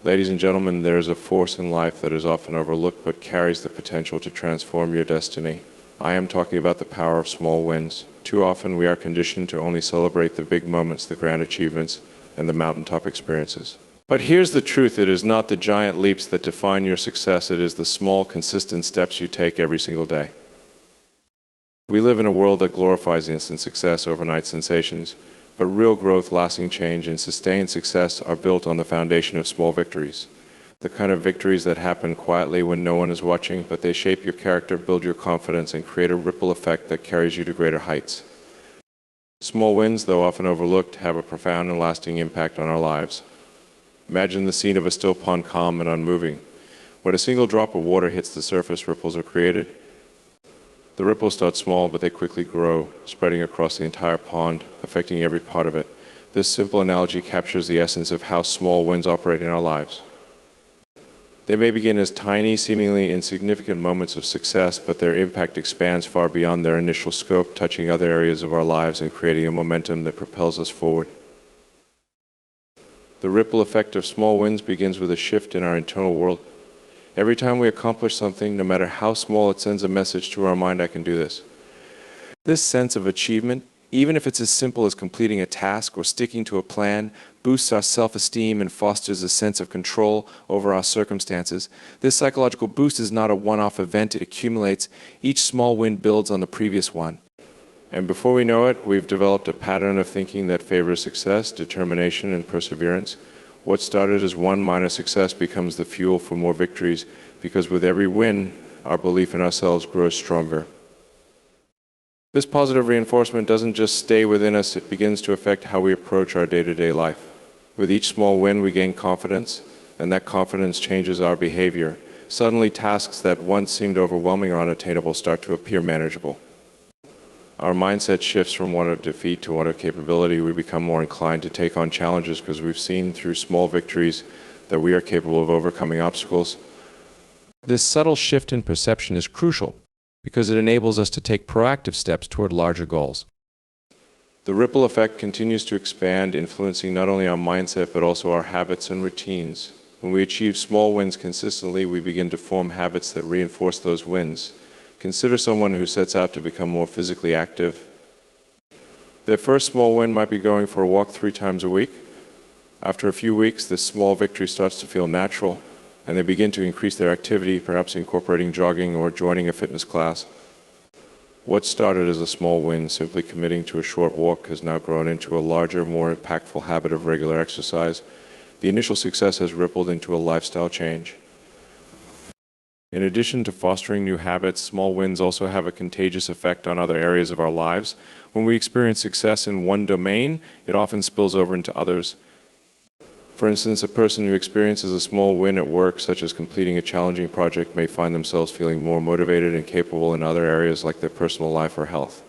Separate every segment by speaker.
Speaker 1: Ladies and gentlemen, there is a force in life that is often overlooked but carries the potential to transform your destiny. I am talking about the power of small wins. Too often we are conditioned to only celebrate the big moments, the grand achievements, and the mountaintop experiences. But here's the truth: it is not the giant leaps that define your success, it is the small, consistent steps you take every single day. We live in a world that glorifies instant success, overnight sensations, but real growth, lasting change, and sustained success are built on the foundation of small victories. The kind of victories that happen quietly when no one is watching, but they shape your character, build your confidence, and create a ripple effect that carries you to greater heights. Small wins, though often overlooked, have a profound and lasting impact on our lives. Imagine the scene of a still pond, calm and unmoving. When a single drop of water hits the surface, ripples are created. The ripples start small, but they quickly grow, spreading across the entire pond, affecting every part of it. This simple analogy captures the essence of how small wins operate in our lives. They may begin as tiny, seemingly insignificant moments of success, but their impact expands far beyond their initial scope, touching other areas of our lives and creating a momentum that propels us forward. The ripple effect of small wins begins with a shift in our internal world. Every time we accomplish something, no matter how small, it sends a message to our mind: I can do this. This sense of achievement, even if it's as simple as completing a task or sticking to a plan, boosts our self-esteem and fosters a sense of control over our circumstances. This psychological boost is not a one-off event, it accumulates. Each small win builds on the previous one. And before we know it, we've developed a pattern of thinking that favors success, determination, and perseverance. What started as one minor success becomes the fuel for more victories, because with every win, our belief in ourselves grows stronger. This positive reinforcement doesn't just stay within us, it begins to affect how we approach our day-to-day life. With each small win, we gain confidence, and that confidence changes our behavior. Suddenly, tasks that once seemed overwhelming or unattainable start to appear manageable. Our mindset shifts from one of defeat to one of capability. We become more inclined to take on challenges because we've seen through small victories that we are capable of overcoming obstacles. This subtle shift in perception is crucial because it enables us to take proactive steps toward larger goals. The ripple effect continues to expand, influencing not only our mindset but also our habits and routines. When we achieve small wins consistently, we begin to form habits that reinforce those wins. Consider someone who sets out to become more physically active. Their first small win might be going for a walk 3 times a week. After a few weeks, this small victory starts to feel natural, and they begin to increase their activity, perhaps incorporating jogging or joining a fitness class. What started as a small win, simply committing to a short walk, has now grown into a larger, more impactful habit of regular exercise. The initial success has rippled into a lifestyle change. In addition to fostering new habits, small wins also have a contagious effect on other areas of our lives. When we experience success in one domain, it often spills over into others. For instance, a person who experiences a small win at work, such as completing a challenging project, may find themselves feeling more motivated and capable in other areas like their personal life or health.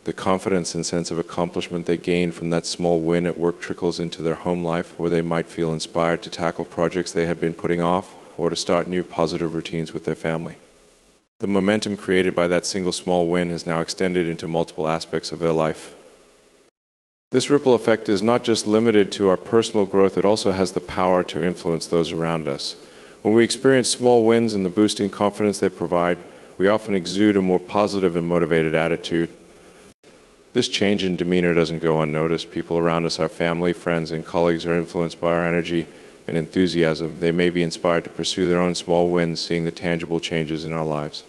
Speaker 1: The confidence and sense of accomplishment they gain from that small win at work trickles into their home life, where they might feel inspired to tackle projects they had been putting off, or to start new positive routines with their family. The momentum created by that single small win has now extended into multiple aspects of their life. This ripple effect is not just limited to our personal growth, it also has the power to influence those around us. When we experience small wins and the boosting confidence they provide, we often exude a more positive and motivated attitude. This change in demeanor doesn't go unnoticed. People around us, our family, friends, and colleagues, are influenced by our energy and enthusiasm. They may be inspired to pursue their own small wins, seeing the tangible changes in our lives.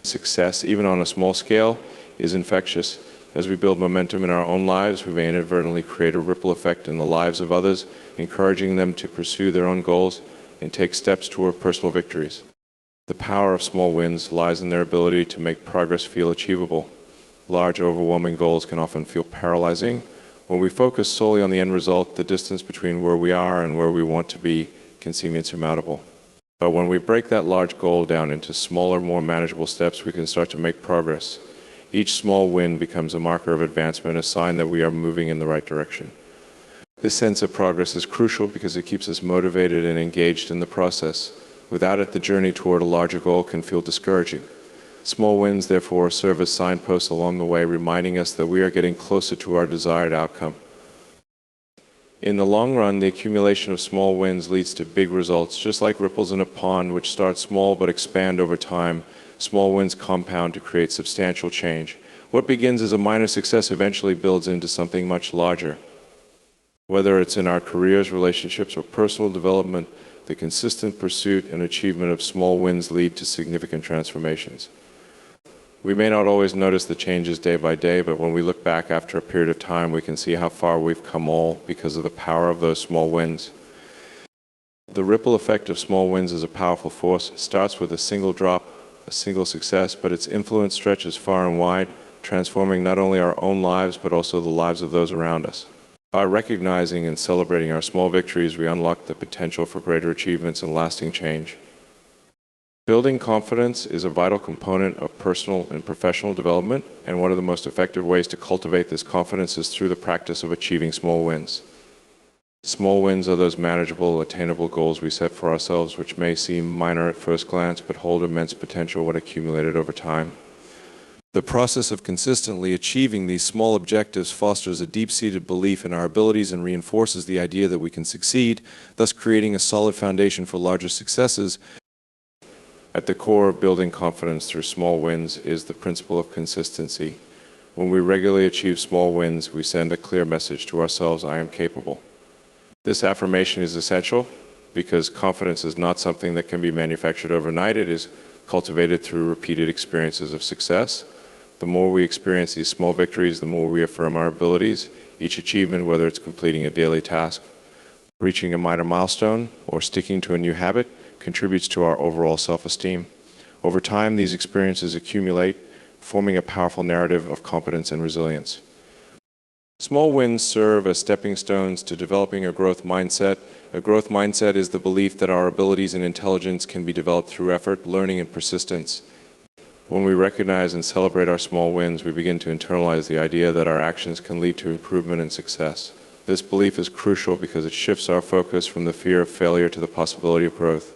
Speaker 1: Success, even on a small scale, is infectious. As we build momentum in our own lives, we may inadvertently create a ripple effect in the lives of others, encouraging them to pursue their own goals and take steps toward personal victories. The power of small wins lies in their ability to make progress feel achievable. Large, overwhelming goals can often feel paralyzing. When we focus solely on the end result, the distance between where we are and where we want to be can seem insurmountable. But when we break that large goal down into smaller, more manageable steps, we can start to make progress. Each small win becomes a marker of advancement, a sign that we are moving in the right direction. This sense of progress is crucial because it keeps us motivated and engaged in the process. Without it, the journey toward a larger goal can feel discouraging. Small wins, therefore, serve as signposts along the way, reminding us that we are getting closer to our desired outcome. In the long run, the accumulation of small wins leads to big results. Just like ripples in a pond, which start small but expand over time, small wins compound to create substantial change. What begins as a minor success eventually builds into something much larger. Whether it's in our careers, relationships, or personal development, the consistent pursuit and achievement of small wins lead to significant transformations. We may not always notice the changes day by day, but when we look back after a period of time, we can see how far we've come, all because of the power of those small wins. The ripple effect of small wins is a powerful force. It starts with a single drop, a single success, but its influence stretches far and wide, transforming not only our own lives, but also the lives of those around us. By recognizing and celebrating our small victories, we unlock the potential for greater achievements and lasting change. Building confidence is a vital component of personal and professional development, and one of the most effective ways to cultivate this confidence is through the practice of achieving small wins. Small wins are those manageable, attainable goals we set for ourselves, which may seem minor at first glance, but hold immense potential when accumulated over time. The process of consistently achieving these small objectives fosters a deep-seated belief in our abilities and reinforces the idea that we can succeed, thus creating a solid foundation for larger successes. At the core of building confidence through small wins is the principle of consistency. When we regularly achieve small wins, we send a clear message to ourselves, I am capable. This affirmation is essential because confidence is not something that can be manufactured overnight. It is cultivated through repeated experiences of success. The more we experience these small victories, the more we affirm our abilities. Each achievement, whether it's completing a daily task, reaching a minor milestone, or sticking to a new habit, contributes to our overall self-esteem. Over time, these experiences accumulate, forming a powerful narrative of competence and resilience. Small wins serve as stepping stones to developing a growth mindset. A growth mindset is the belief that our abilities and intelligence can be developed through effort, learning, and persistence. When we recognize and celebrate our small wins, we begin to internalize the idea that our actions can lead to improvement and success. This belief is crucial because it shifts our focus from the fear of failure to the possibility of growth.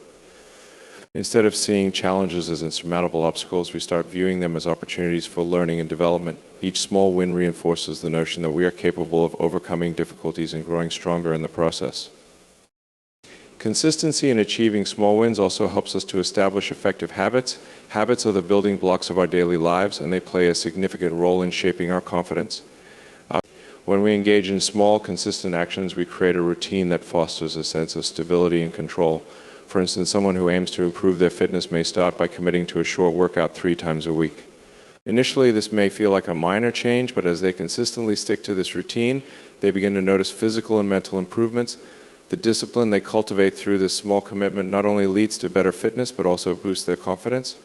Speaker 1: Instead of seeing challenges as insurmountable obstacles, we start viewing them as opportunities for learning and development. Each small win reinforces the notion that we are capable of overcoming difficulties and growing stronger in the process. Consistency in achieving small wins also helps us to establish effective habits. Habits are the building blocks of our daily lives, and they play a significant role in shaping our confidence. When we engage in small, consistent actions, we create a routine that fosters a sense of stability and control. For instance, someone who aims to improve their fitness may start by committing to a short workout 3 times a week. Initially, this may feel like a minor change, but as they consistently stick to this routine, they begin to notice physical and mental improvements. The discipline they cultivate through this small commitment not only leads to better fitness, but also boosts their confidence.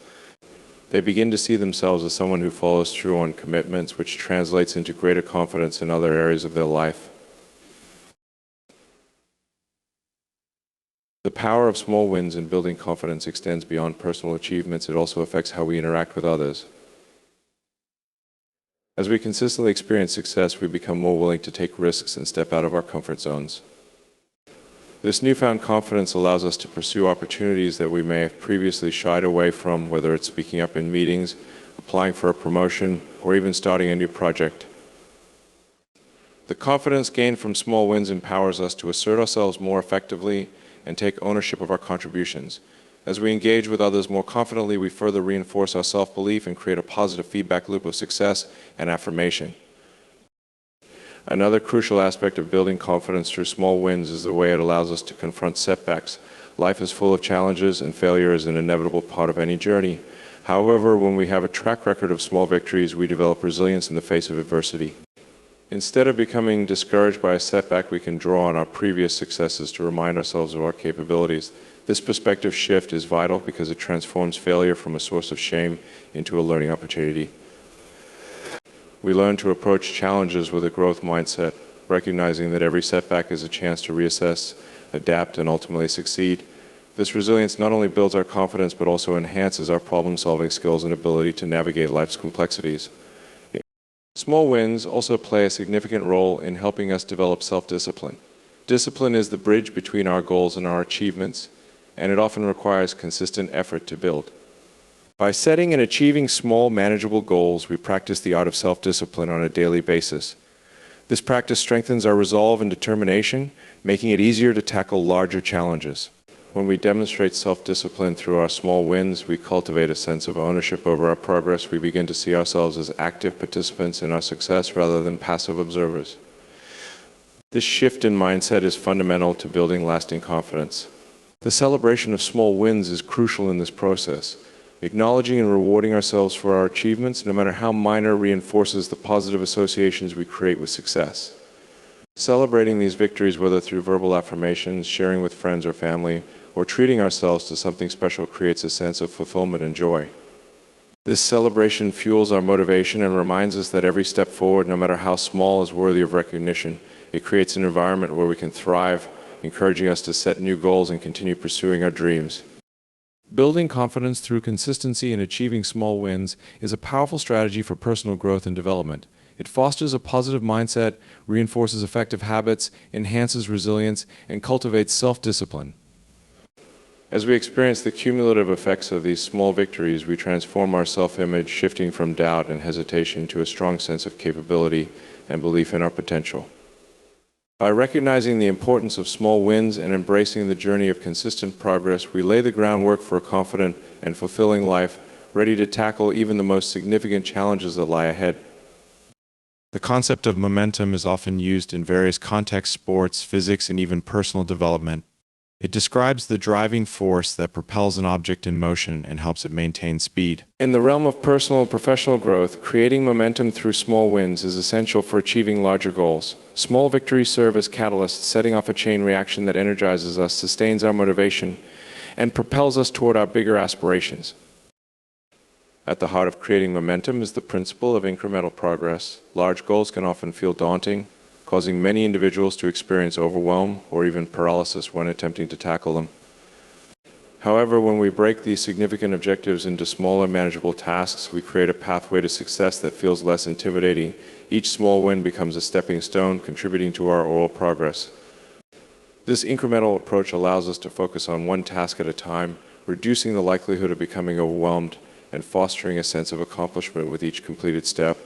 Speaker 1: They begin to see themselves as someone who follows through on commitments, which translates into greater confidence in other areas of their life. The power of small wins in building confidence extends beyond personal achievements. It also affects how we interact with others. As we consistently experience success, we become more willing to take risks and step out of our comfort zones. This newfound confidence allows us to pursue opportunities that we may have previously shied away from, whether it's speaking up in meetings, applying for a promotion, or even starting a new project. The confidence gained from small wins empowers us to assert ourselves more effectively and take ownership of our contributions. As we engage with others more confidently, we further reinforce our self-belief and create a positive feedback loop of success and affirmation. Another crucial aspect of building confidence through small wins is the way it allows us to confront setbacks. Life is full of challenges, and failure is an inevitable part of any journey. However, when we have a track record of small victories, we develop resilience in the face of adversity. Instead of becoming discouraged by a setback, we can draw on our previous successes to remind ourselves of our capabilities. This perspective shift is vital because it transforms failure from a source of shame into a learning opportunity. We learn to approach challenges with a growth mindset, recognizing that every setback is a chance to reassess, adapt, and ultimately succeed. This resilience not only builds our confidence, but also enhances our problem-solving skills and ability to navigate life's complexities. Small wins also play a significant role in helping us develop self-discipline. Discipline is the bridge between our goals and our achievements, and it often requires consistent effort to build. By setting and achieving small, manageable goals, we practice the art of self-discipline on a daily basis. This practice strengthens our resolve and determination, making it easier to tackle larger challenges. When we demonstrate self-discipline through our small wins, we cultivate a sense of ownership over our progress. We begin to see ourselves as active participants in our success rather than passive observers. This shift in mindset is fundamental to building lasting confidence. The celebration of small wins is crucial in this process. Acknowledging and rewarding ourselves for our achievements, no matter how minor, reinforces the positive associations we create with success. Celebrating these victories, whether through verbal affirmations, sharing with friends or family, or treating ourselves to something special, creates a sense of fulfillment and joy. This celebration fuels our motivation and reminds us that every step forward, no matter how small, is worthy of recognition. It creates an environment where we can thrive, encouraging us to set new goals and continue pursuing our dreams. Building confidence through consistency and achieving small wins is a powerful strategy for personal growth and development. It fosters a positive mindset, reinforces effective habits, enhances resilience, and cultivates self-discipline. As we experience the cumulative effects of these small victories, we transform our self-image, shifting from doubt and hesitation to a strong sense of capability and belief in our potential. By recognizing the importance of small wins and embracing the journey of consistent progress, we lay the groundwork for a confident and fulfilling life, ready to tackle even the most significant challenges that lie ahead. The concept of momentum is often used in various contexts: sports, physics, and even personal development. It describes the driving force that propels an object in motion and helps it maintain speed. In the realm of personal and professional growth, creating momentum through small wins is essential for achieving larger goals. Small victories serve as catalysts, setting off a chain reaction that energizes us, sustains our motivation, and propels us toward our bigger aspirations. At the heart of creating momentum is the principle of incremental progress. Large goals can often feel daunting, causing many individuals to experience overwhelm or even paralysis when attempting to tackle them. However, when we break these significant objectives into smaller, manageable tasks, we create a pathway to success that feels less intimidating. Each small win becomes a stepping stone, contributing to our overall progress. This incremental approach allows us to focus on one task at a time, reducing the likelihood of becoming overwhelmed and fostering a sense of accomplishment with each completed step.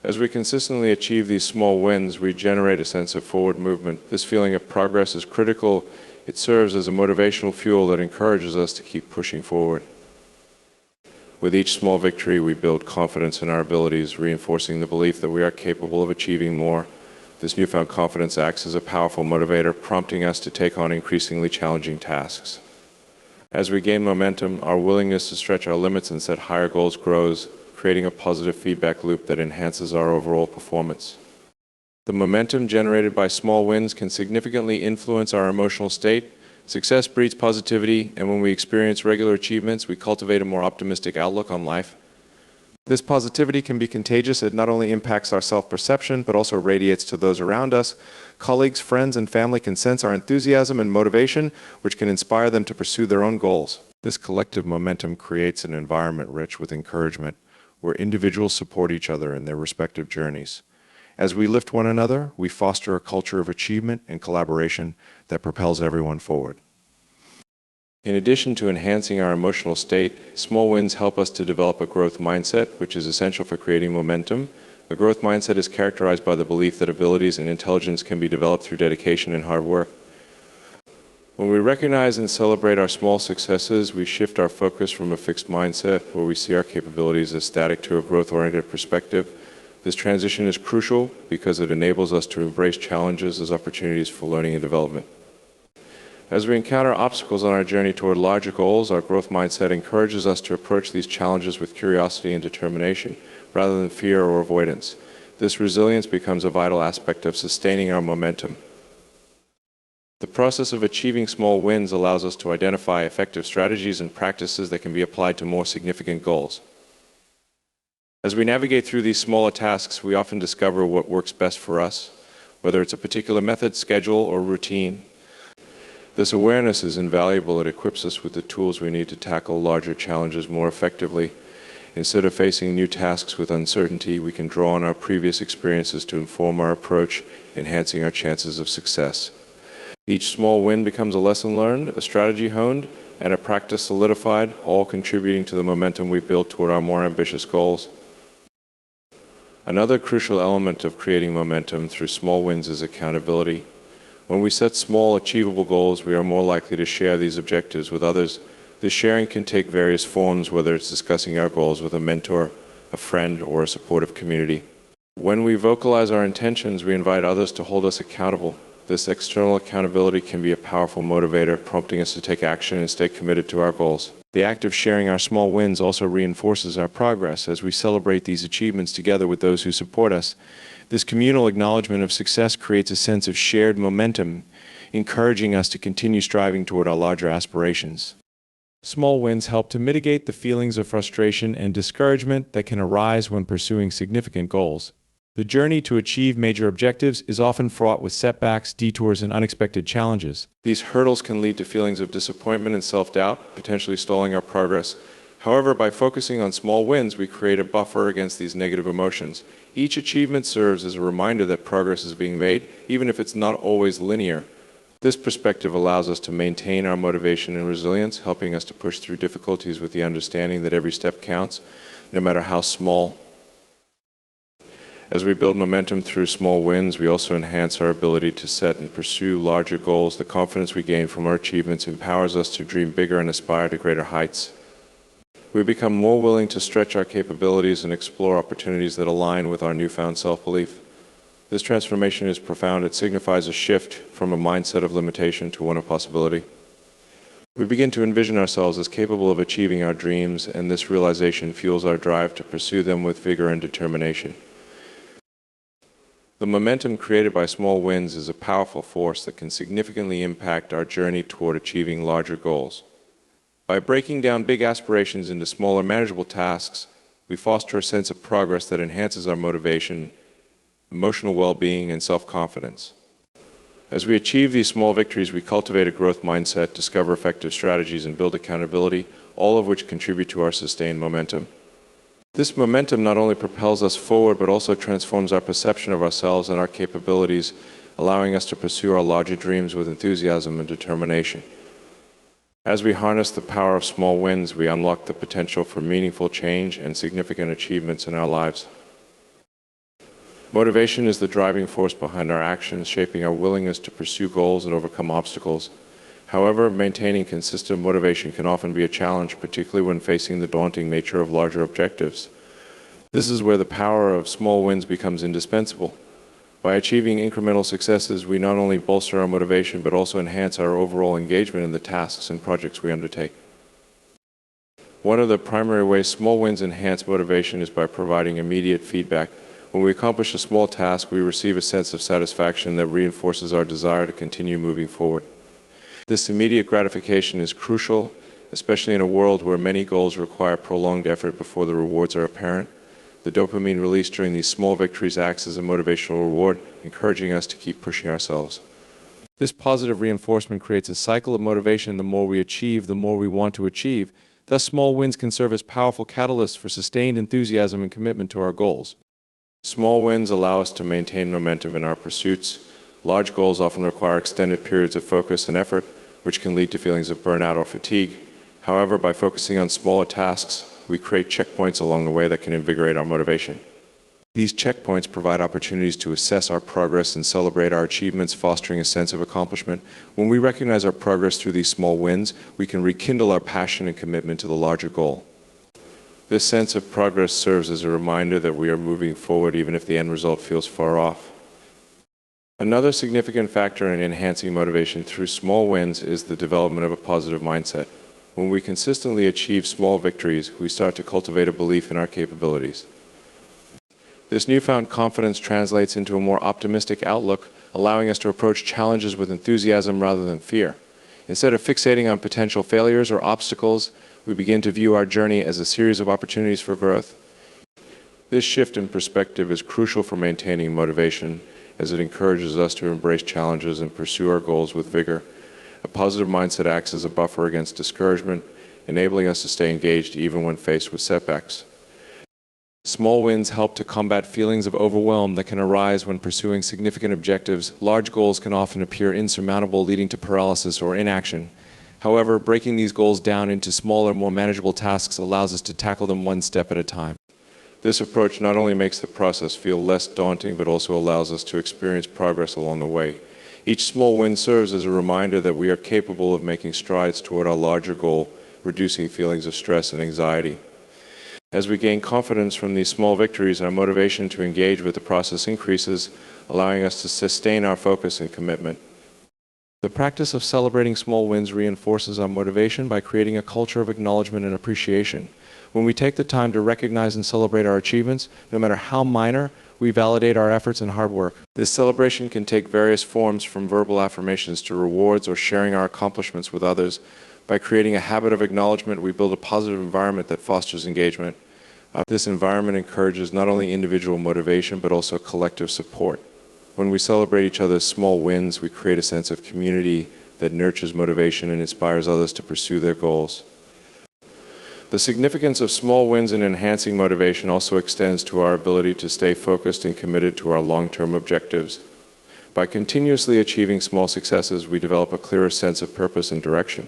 Speaker 1: As we consistently achieve these small wins, we generate a sense of forward movement. This feeling of progress is critical. It serves as a motivational fuel that encourages us to keep pushing forward. With each small victory, we build confidence in our abilities, reinforcing the belief that we are capable of achieving more. This newfound confidence acts as a powerful motivator, prompting us to take on increasingly challenging tasks. As we gain momentum, our willingness to stretch our limits and set higher goals grows, creating a positive feedback loop that enhances our overall performance. The momentum generated by small wins can significantly influence our emotional state. Success breeds positivity, and when we experience regular achievements, we cultivate a more optimistic outlook on life. This positivity can be contagious. It not only impacts our self-perception, but also radiates to those around us. Colleagues, friends, and family can sense our enthusiasm and motivation, which can inspire them to pursue their own goals. This collective momentum creates an environment rich with encouragement, where individuals support each other in their respective journeys. As we lift one another, we foster a culture of achievement and collaboration that propels everyone forward. In addition to enhancing our emotional state, small wins help us to develop a growth mindset, which is essential for creating momentum. A growth mindset is characterized by the belief that abilities and intelligence can be developed through dedication and hard work. When we recognize and celebrate our small successes, we shift our focus from a fixed mindset where we see our capabilities as static to a growth-oriented perspective. This transition is crucial because it enables us to embrace challenges as opportunities for learning and development. As we encounter obstacles on our journey toward larger goals, our growth mindset encourages us to approach these challenges with curiosity and determination, rather than fear or avoidance. This resilience becomes a vital aspect of sustaining our momentum. The process of achieving small wins allows us to identify effective strategies and practices that can be applied to more significant goals. As we navigate through these smaller tasks, we often discover what works best for us, whether it's a particular method, schedule, or routine. This awareness is invaluable. It equips us with the tools we need to tackle larger challenges more effectively. Instead of facing new tasks with uncertainty, we can draw on our previous experiences to inform our approach, enhancing our chances of success. Each small win becomes a lesson learned, a strategy honed, and a practice solidified, all contributing to the momentum we build toward our more ambitious goals. Another crucial element of creating momentum through small wins is accountability. When we set small, achievable goals, we are more likely to share these objectives with others. This sharing can take various forms, whether it's discussing our goals with a mentor, a friend, or a supportive community. When we vocalize our intentions, we invite others to hold us accountable. This external accountability can be a powerful motivator, prompting us to take action and stay committed to our goals. The act of sharing our small wins also reinforces our progress as we celebrate these achievements together with those who support us. This communal acknowledgement of success creates a sense of shared momentum, encouraging us to continue striving toward our larger aspirations. Small wins help to mitigate the feelings of frustration and discouragement that can arise when pursuing significant goals. The journey to achieve major objectives is often fraught with setbacks, detours, and unexpected challenges. These hurdles can lead to feelings of disappointment and self-doubt, potentially stalling our progress. However, by focusing on small wins, we create a buffer against these negative emotions. Each achievement serves as a reminder that progress is being made, even if it's not always linear. This perspective allows us to maintain our motivation and resilience, helping us to push through difficulties with the understanding that every step counts, no matter how small. As we build momentum through small wins, we also enhance our ability to set and pursue larger goals. The confidence we gain from our achievements empowers us to dream bigger and aspire to greater heights. We become more willing to stretch our capabilities and explore opportunities that align with our newfound self-belief. This transformation is profound. It signifies a shift from a mindset of limitation to one of possibility. We begin to envision ourselves as capable of achieving our dreams, and this realization fuels our drive to pursue them with vigor and determination. The momentum created by small wins is a powerful force that can significantly impact our journey toward achieving larger goals. By breaking down big aspirations into smaller, manageable tasks, we foster a sense of progress that enhances our motivation, emotional well-being, and self-confidence. As we achieve these small victories, we cultivate a growth mindset, discover effective strategies, and build accountability, all of which contribute to our sustained momentum. This momentum not only propels us forward, but also transforms our perception of ourselves and our capabilities, allowing us to pursue our larger dreams with enthusiasm and determination. As we harness the power of small wins, we unlock the potential for meaningful change and significant achievements in our lives. Motivation is the driving force behind our actions, shaping our willingness to pursue goals and overcome obstacles. However, maintaining consistent motivation can often be a challenge, particularly when facing the daunting nature of larger objectives. This is where the power of small wins becomes indispensable. By achieving incremental successes, we not only bolster our motivation, but also enhance our overall engagement in the tasks and projects we undertake. One of the primary ways small wins enhance motivation is by providing immediate feedback. When we accomplish a small task, we receive a sense of satisfaction that reinforces our desire to continue moving forward. This immediate gratification is crucial, especially in a world where many goals require prolonged effort before the rewards are apparent. The dopamine released during these small victories acts as a motivational reward, encouraging us to keep pushing ourselves. This positive reinforcement creates a cycle of motivation. The more we achieve, the more we want to achieve. Thus, small wins can serve as powerful catalysts for sustained enthusiasm and commitment to our goals. Small wins allow us to maintain momentum in our pursuits. Large goals often require extended periods of focus and effort, which can lead to feelings of burnout or fatigue. However, by focusing on smaller tasks, we create checkpoints along the way that can invigorate our motivation. These checkpoints provide opportunities to assess our progress and celebrate our achievements, fostering a sense of accomplishment. When we recognize our progress through these small wins, we can rekindle our passion and commitment to the larger goal. This sense of progress serves as a reminder that we are moving forward even if the end result feels far off. Another significant factor in enhancing motivation through small wins is the development of a positive mindset. When we consistently achieve small victories, we start to cultivate a belief in our capabilities. This newfound confidence translates into a more optimistic outlook, allowing us to approach challenges with enthusiasm rather than fear. Instead of fixating on potential failures or obstacles, we begin to view our journey as a series of opportunities for growth. This shift in perspective is crucial for maintaining motivation, as it encourages us to embrace challenges and pursue our goals with vigor. A positive mindset acts as a buffer against discouragement, enabling us to stay engaged even when faced with setbacks. Small wins help to combat feelings of overwhelm that can arise when pursuing significant objectives. Large goals can often appear insurmountable, leading to paralysis or inaction. However, breaking these goals down into smaller, more manageable tasks allows us to tackle them one step at a time. This approach not only makes the process feel less daunting, but also allows us to experience progress along the way. Each small win serves as a reminder that we are capable of making strides toward our larger goal, reducing feelings of stress and anxiety. As we gain confidence from these small victories, our motivation to engage with the process increases, allowing us to sustain our focus and commitment. The practice of celebrating small wins reinforces our motivation by creating a culture of acknowledgement and appreciation. When we take the time to recognize and celebrate our achievements, no matter how minor, we validate our efforts and hard work. This celebration can take various forms, from verbal affirmations to rewards or sharing our accomplishments with others. By creating a habit of acknowledgement, we build a positive environment that fosters engagement. This environment encourages not only individual motivation, but also collective support. When we celebrate each other's small wins, we create a sense of community that nurtures motivation and inspires others to pursue their goals. The significance of small wins in enhancing motivation also extends to our ability to stay focused and committed to our long-term objectives. By continuously achieving small successes, we develop a clearer sense of purpose and direction.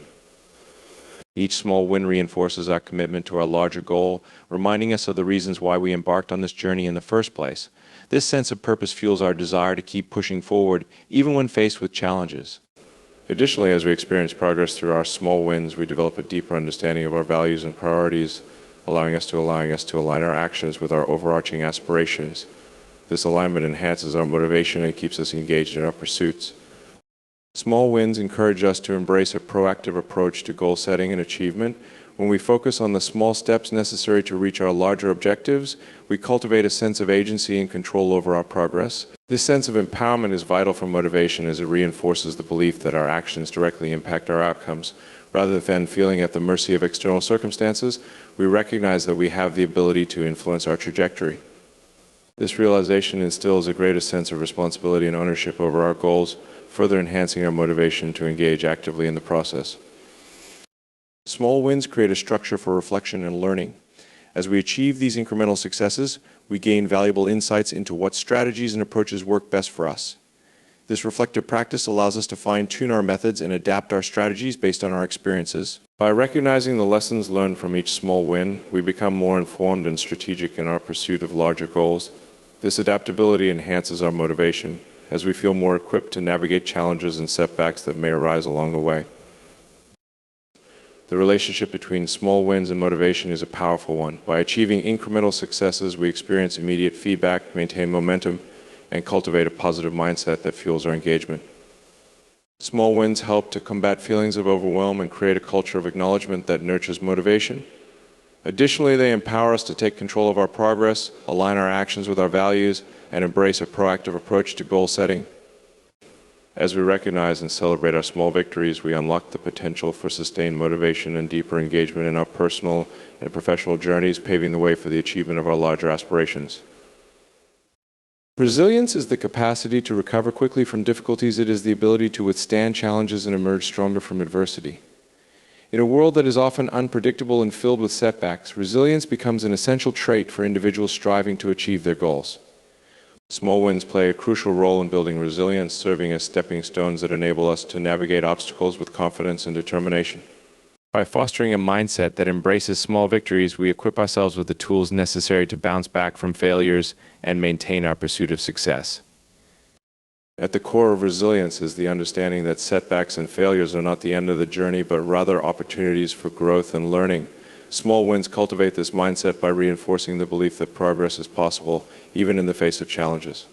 Speaker 1: Each small win reinforces our commitment to our larger goal, reminding us of the reasons why we embarked on this journey in the first place. This sense of purpose fuels our desire to keep pushing forward, even when faced with challenges. Additionally, as we experience progress through our small wins, we develop a deeper understanding of our values and priorities, allowing us to align our actions with our overarching aspirations. This alignment enhances our motivation and keeps us engaged in our pursuits. Small wins encourage us to embrace a proactive approach to goal setting and achievement. When we focus on the small steps necessary to reach our larger objectives, we cultivate a sense of agency and control over our progress. This sense of empowerment is vital for motivation, as it reinforces the belief that our actions directly impact our outcomes. Rather than feeling at the mercy of external circumstances, we recognize that we have the ability to influence our trajectory. This realization instills a greater sense of responsibility and ownership over our goals, further enhancing our motivation to engage actively in the process. Small wins create a structure for reflection and learning. As we achieve these incremental successes, we gain valuable insights into what strategies and approaches work best for us. This reflective practice allows us to fine-tune our methods and adapt our strategies based on our experiences. By recognizing the lessons learned from each small win, we become more informed and strategic in our pursuit of larger goals. This adaptability enhances our motivation, as we feel more equipped to navigate challenges and setbacks that may arise along the way. The relationship between small wins and motivation is a powerful one. By achieving incremental successes, we experience immediate feedback, maintain momentum, and cultivate a positive mindset that fuels our engagement. Small wins help to combat feelings of overwhelm and create a culture of acknowledgement that nurtures motivation. Additionally, they empower us to take control of our progress, align our actions with our values, and embrace a proactive approach to goal setting. As we recognize and celebrate our small victories, we unlock the potential for sustained motivation and deeper engagement in our personal and professional journeys, paving the way for the achievement of our larger aspirations. Resilience is the capacity to recover quickly from difficulties. It is the ability to withstand challenges and emerge stronger from adversity. In a world that is often unpredictable and filled with setbacks, resilience becomes an essential trait for individuals striving to achieve their goals. Small wins play a crucial role in building resilience, serving as stepping stones that enable us to navigate obstacles with confidence and determination. By fostering a mindset that embraces small victories, we equip ourselves with the tools necessary to bounce back from failures and maintain our pursuit of success. At the core of resilience is the understanding that setbacks and failures are not the end of the journey, but rather opportunities for growth and learning. Small wins cultivate this mindset by reinforcing the belief that progress is possible, even in the face of challenges.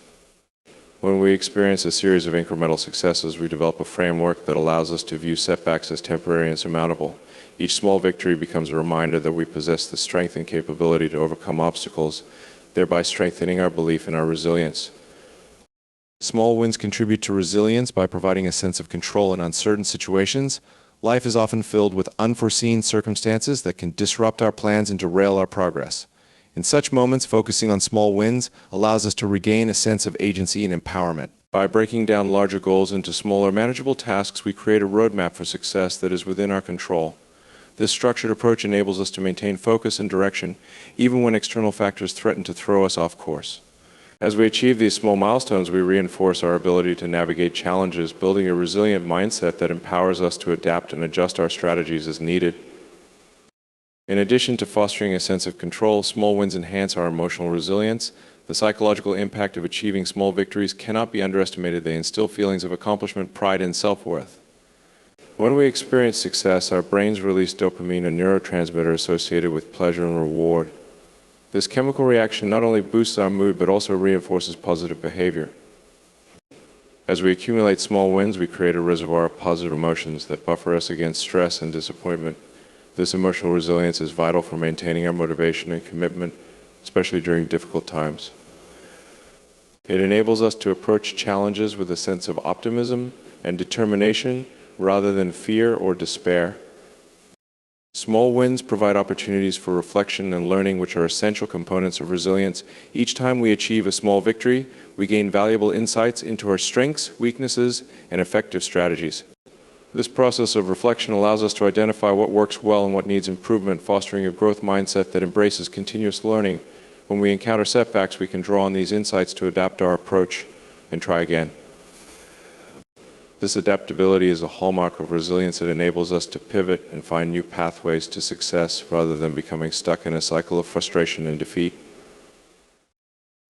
Speaker 1: When we experience a series of incremental successes, we develop a framework that allows us to view setbacks as temporary and surmountable. Each small victory becomes a reminder that we possess the strength and capability to overcome obstacles, thereby strengthening our belief in our resilience. Small wins contribute to resilience by providing a sense of control in uncertain situations. Life is often filled with unforeseen circumstances that can disrupt our plans and derail our progress. In such moments, focusing on small wins allows us to regain a sense of agency and empowerment. By breaking down larger goals into smaller, manageable tasks, we create a roadmap for success that is within our control. This structured approach enables us to maintain focus and direction, even when external factors threaten to throw us off course. As we achieve these small milestones, we reinforce our ability to navigate challenges, building a resilient mindset that empowers us to adapt and adjust our strategies as needed. In addition to fostering a sense of control, small wins enhance our emotional resilience. The psychological impact of achieving small victories cannot be underestimated. They instill feelings of accomplishment, pride, and self-worth. When we experience success, our brains release dopamine, a neurotransmitter associated with pleasure and reward. This chemical reaction not only boosts our mood, but also reinforces positive behavior. As we accumulate small wins, we create a reservoir of positive emotions that buffer us against stress and disappointment. This emotional resilience is vital for maintaining our motivation and commitment, especially during difficult times. It enables us to approach challenges with a sense of optimism and determination rather than fear or despair. Small wins provide opportunities for reflection and learning, which are essential components of resilience. Each time we achieve a small victory, we gain valuable insights into our strengths, weaknesses, and effective strategies. This process of reflection allows us to identify what works well and what needs improvement, fostering a growth mindset that embraces continuous learning. When we encounter setbacks, we can draw on these insights to adapt our approach and try again. This adaptability is a hallmark of resilience. It enables us to pivot and find new pathways to success rather than becoming stuck in a cycle of frustration and defeat.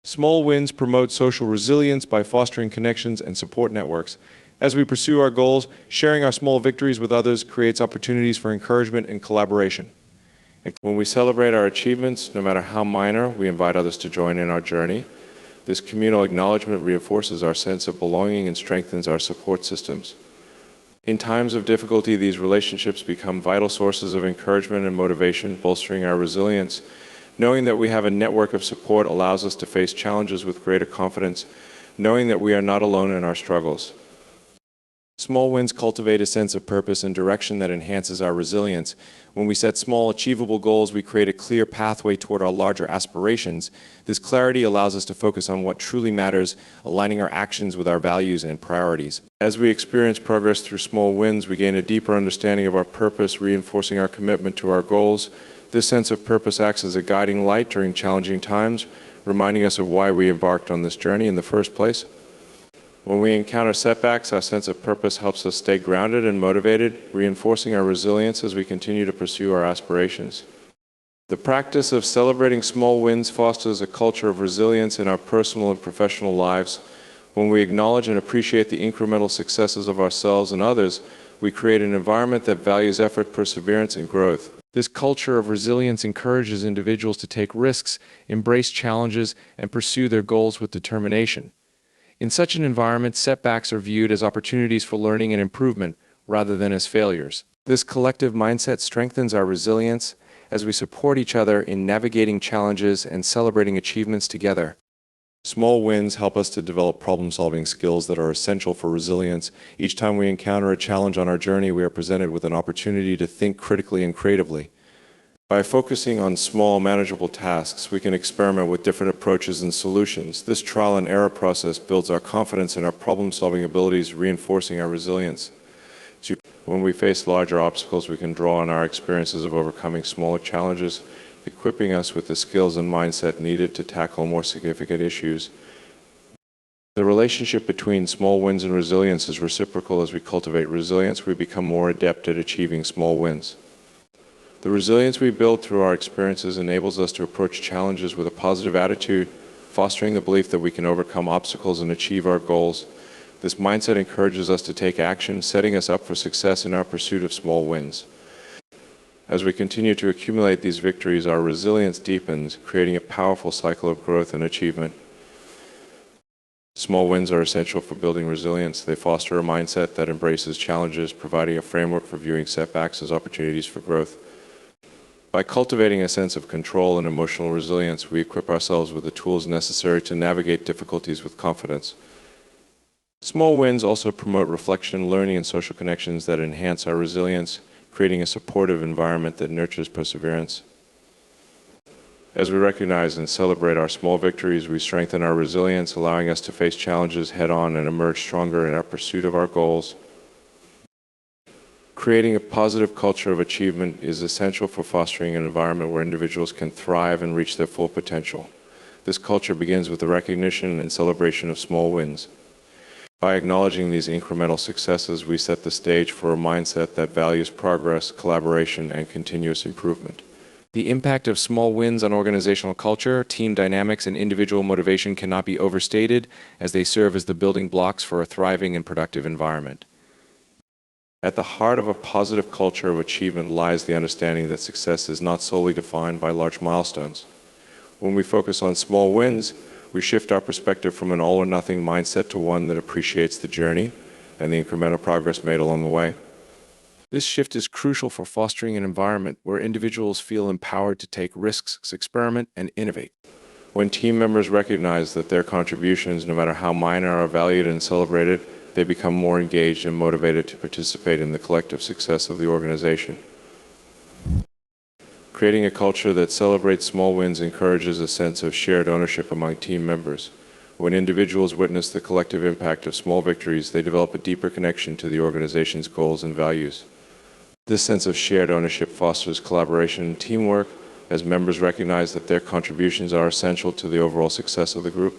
Speaker 1: Small wins promote social resilience by fostering connections and support networks. As we pursue our goals, sharing our small victories with others creates opportunities for encouragement and collaboration. When we celebrate our achievements, no matter how minor, we invite others to join in our journey. This communal acknowledgement reinforces our sense of belonging and strengthens our support systems. In times of difficulty, these relationships become vital sources of encouragement and motivation, bolstering our resilience. Knowing that we have a network of support allows us to face challenges with greater confidence, knowing that we are not alone in our struggles. Small wins cultivate a sense of purpose and direction that enhances our resilience. When we set small, achievable goals, we create a clear pathway toward our larger aspirations. This clarity allows us to focus on what truly matters, aligning our actions with our values and priorities. As we experience progress through small wins, we gain a deeper understanding of our purpose, reinforcing our commitment to our goals. This sense of purpose acts as a guiding light during challenging times, reminding us of why we embarked on this journey in the first place. When we encounter setbacks, our sense of purpose helps us stay grounded and motivated, reinforcing our resilience as we continue to pursue our aspirations. The practice of celebrating small wins fosters a culture of resilience in our personal and professional lives. When we acknowledge and appreciate the incremental successes of ourselves and others, we create an environment that values effort, perseverance, and growth. This culture of resilience encourages individuals to take risks, embrace challenges, and pursue their goals with determination. In such an environment, setbacks are viewed as opportunities for learning and improvement rather than as failures. This collective mindset strengthens our resilience as we support each other in navigating challenges and celebrating achievements together. Small wins help us to develop problem-solving skills that are essential for resilience. Each time we encounter a challenge on our journey, we are presented with an opportunity to think critically and creatively. By focusing on small, manageable tasks, we can experiment with different approaches and solutions. This trial and error process builds our confidence in our problem-solving abilities, reinforcing our resilience. When we face larger obstacles, we can draw on our experiences of overcoming smaller challenges, equipping us with the skills and mindset needed to tackle more significant issues. The relationship between small wins and resilience is reciprocal. As we cultivate resilience, we become more adept at achieving small wins. The resilience we build through our experiences enables us to approach challenges with a positive attitude, fostering the belief that we can overcome obstacles and achieve our goals. This mindset encourages us to take action, setting us up for success in our pursuit of small wins. As we continue to accumulate these victories, our resilience deepens, creating a powerful cycle of growth and achievement. Small wins are essential for building resilience. They foster a mindset that embraces challenges, providing a framework for viewing setbacks as opportunities for growth. By cultivating a sense of control and emotional resilience, we equip ourselves with the tools necessary to navigate difficulties with confidence. Small wins also promote reflection, learning, and social connections that enhance our resilience, creating a supportive environment that nurtures perseverance. As we recognize and celebrate our small victories, we strengthen our resilience, allowing us to face challenges head-on and emerge stronger in our pursuit of our goals. Creating a positive culture of achievement is essential for fostering an environment where individuals can thrive and reach their full potential. This culture begins with the recognition and celebration of small wins. By acknowledging these incremental successes, we set the stage for a mindset that values progress, collaboration, and continuous improvement. The impact of small wins on organizational culture, team dynamics, and individual motivation cannot be overstated, as they serve as the building blocks for a thriving and productive environment. At the heart of a positive culture of achievement lies the understanding that success is not solely defined by large milestones. When we focus on small wins, we shift our perspective from an all-or-nothing mindset to one that appreciates the journey and the incremental progress made along the way. This shift is crucial for fostering an environment where individuals feel empowered to take risks, experiment, and innovate. When team members recognize that their contributions, no matter how minor, are valued and celebrated, they become more engaged and motivated to participate in the collective success of the organization. Creating a culture that celebrates small wins encourages a sense of shared ownership among team members. When individuals witness the collective impact of small victories, they develop a deeper connection to the organization's goals and values. This sense of shared ownership fosters collaboration and teamwork, as members recognize that their contributions are essential to the overall success of the group.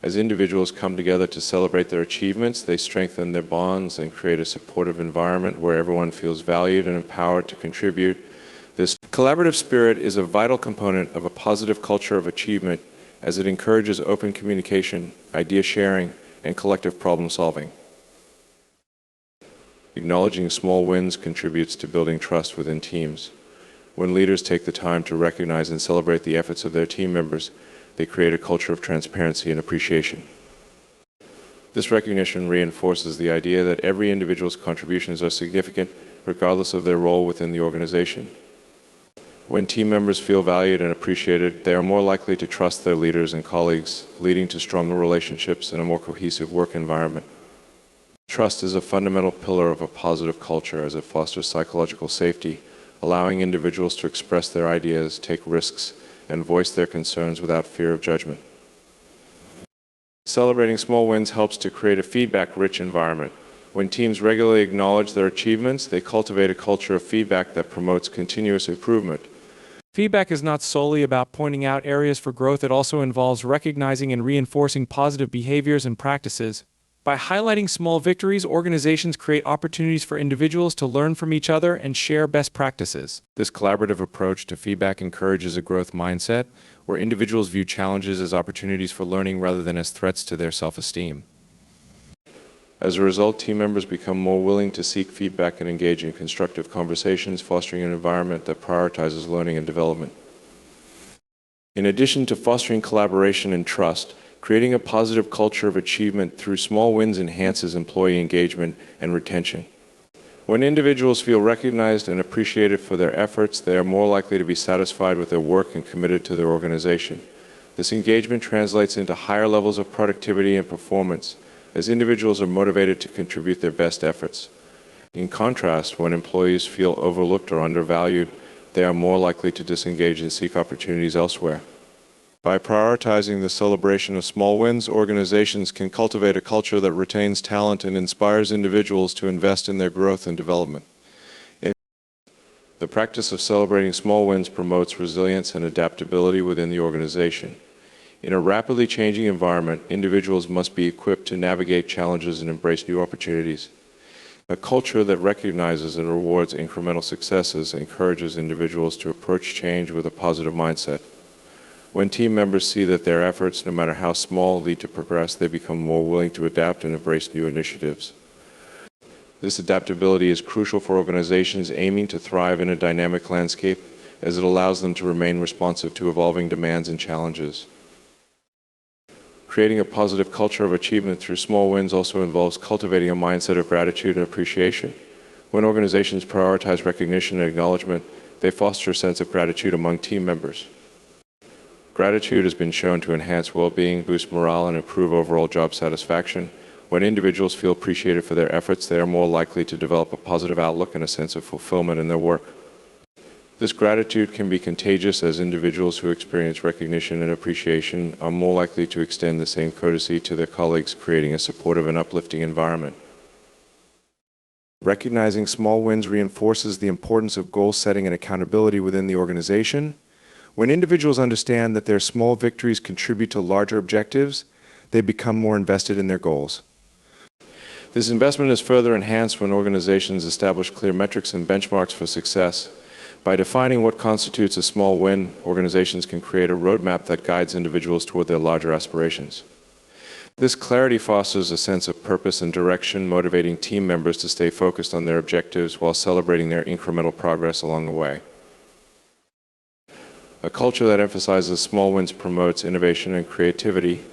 Speaker 1: As individuals come together to celebrate their achievements, they strengthen their bonds and create a supportive environment where everyone feels valued and empowered to contribute. This collaborative spirit is a vital component of a positive culture of achievement, as it encourages open communication, idea sharing, and collective problem solving. Acknowledging small wins contributes to building trust within teams. When leaders take the time to recognize and celebrate the efforts of their team members, they create a culture of transparency and appreciation. This recognition reinforces the idea that every individual's contributions are significant, regardless of their role within the organization. When team members feel valued and appreciated, they are more likely to trust their leaders and colleagues, leading to stronger relationships and a more cohesive work environment. Trust is a fundamental pillar of a positive culture, as it fosters psychological safety, allowing individuals to express their ideas, take risks, and voice their concerns without fear of judgment. Celebrating small wins helps to create a feedback-rich environment. When teams regularly acknowledge their achievements, they cultivate a culture of feedback that promotes continuous improvement. Feedback is not solely about pointing out areas for growth, it also involves recognizing and reinforcing positive behaviors and practices. By highlighting small victories, organizations create opportunities for individuals to learn from each other and share best practices. This collaborative approach to feedback encourages a growth mindset, where individuals view challenges as opportunities for learning rather than as threats to their self-esteem. As a result, team members become more willing to seek feedback and engage in constructive conversations, fostering an environment that prioritizes learning and development. In addition to fostering collaboration and trust, creating a positive culture of achievement through small wins enhances employee engagement and retention. When individuals feel recognized and appreciated for their efforts, they are more likely to be satisfied with their work and committed to their organization. This engagement translates into higher levels of productivity and performance, as individuals are motivated to contribute their best efforts. In contrast, when employees feel overlooked or undervalued, they are more likely to disengage and seek opportunities elsewhere. By prioritizing the celebration of small wins, organizations can cultivate a culture that retains talent and inspires individuals to invest in their growth and development. The practice of celebrating small wins promotes resilience and adaptability within the organization. In a rapidly changing environment, individuals must be equipped to navigate challenges and embrace new opportunities. A culture that recognizes and rewards incremental successes encourages individuals to approach change with a positive mindset. When team members see that their efforts, no matter how small, lead to progress, they become more willing to adapt and embrace new initiatives. This adaptability is crucial for organizations aiming to thrive in a dynamic landscape, as it allows them to remain responsive to evolving demands and challenges. Creating a positive culture of achievement through small wins also involves cultivating a mindset of gratitude and appreciation. When organizations prioritize recognition and acknowledgement, they foster a sense of gratitude among team members. Gratitude has been shown to enhance well-being, boost morale, and improve overall job satisfaction. When individuals feel appreciated for their efforts, they are more likely to develop a positive outlook and a sense of fulfillment in their work. This gratitude can be contagious, as individuals who experience recognition and appreciation are more likely to extend the same courtesy to their colleagues, creating a supportive and uplifting environment. Recognizing small wins reinforces the importance of goal setting and accountability within the organization. When individuals understand that their small victories contribute to larger objectives, they become more invested in their goals. This investment is further enhanced when organizations establish clear metrics and benchmarks for success. By defining what constitutes a small win, organizations can create a roadmap that guides individuals toward their larger aspirations. This clarity fosters a sense of purpose and direction, motivating team members to stay focused on their objectives while celebrating their incremental progress along the way. A culture that emphasizes small wins promotes innovation and creativity.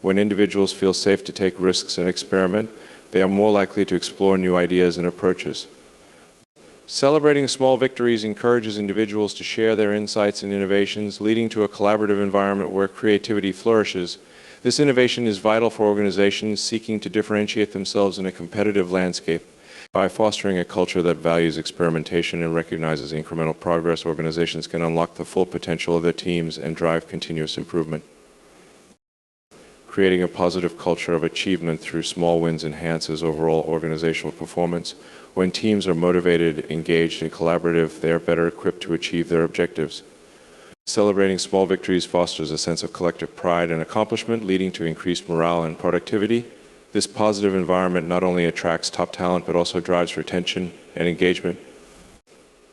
Speaker 1: When individuals feel safe to take risks and experiment, they are more likely to explore new ideas and approaches. Celebrating small victories encourages individuals to share their insights and innovations, leading to a collaborative environment where creativity flourishes. This innovation is vital for organizations seeking to differentiate themselves in a competitive landscape. By fostering a culture that values experimentation and recognizes incremental progress, organizations can unlock the full potential of their teams and drive continuous improvement. Creating a positive culture of achievement through small wins enhances overall organizational performance. When teams are motivated, engaged, and collaborative, they are better equipped to achieve their objectives. Celebrating small victories fosters a sense of collective pride and accomplishment, leading to increased morale and productivity. This positive environment not only attracts top talent, but also drives retention and engagement.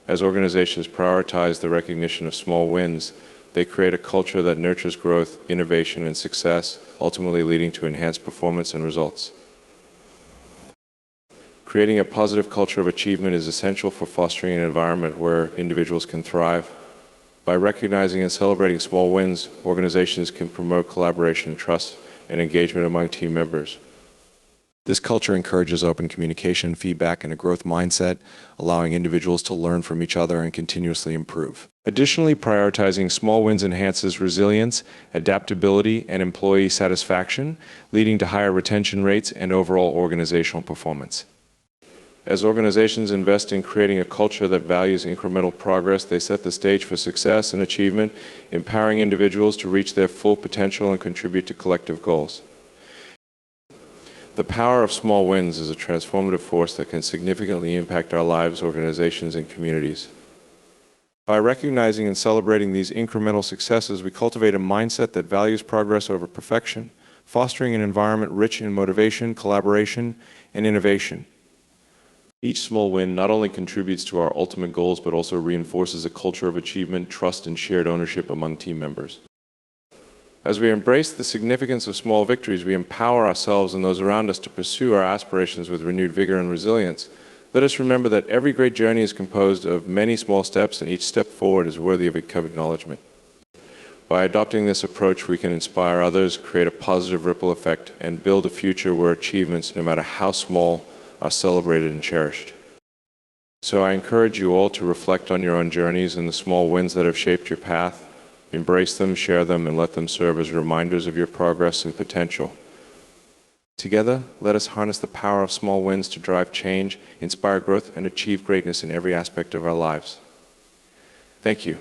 Speaker 1: As organizations prioritize the recognition of small wins, they create a culture that nurtures growth, innovation, and success, ultimately leading to enhanced performance and results. Creating a positive culture of achievement is essential for fostering an environment where individuals can thrive. By recognizing and celebrating small wins, organizations can promote collaboration, trust, and engagement among team members. This culture encourages open communication, feedback, and a growth mindset, allowing individuals to learn from each other and continuously improve. Additionally, prioritizing small wins enhances resilience, adaptability, and employee satisfaction, leading to higher retention rates and overall organizational performance. As organizations invest in creating a culture that values incremental progress, they set the stage for success and achievement, empowering individuals to reach their full potential and contribute to collective goals. The power of small wins is a transformative force that can significantly impact our lives, organizations, and communities. By recognizing and celebrating these incremental successes, we cultivate a mindset that values progress over perfection, fostering an environment rich in motivation, collaboration, and innovation. Each small win not only contributes to our ultimate goals, but also reinforces a culture of achievement, trust, and shared ownership among team members. As we embrace the significance of small victories, we empower ourselves and those around us to pursue our aspirations with renewed vigor and resilience. Let us remember that every great journey is composed of many small steps, and each step forward is worthy of acknowledgement. By adopting this approach, we can inspire others, create a positive ripple effect, and build a future where achievements, no matter how small, are celebrated and cherished. So I encourage you all to reflect on your own journeys and the small wins that have shaped your path. Embrace them, share them, and let them serve as reminders of your progress and potential. Together, let us harness the power of small wins to drive change, inspire growth, and achieve greatness in every aspect of our lives. Thank you.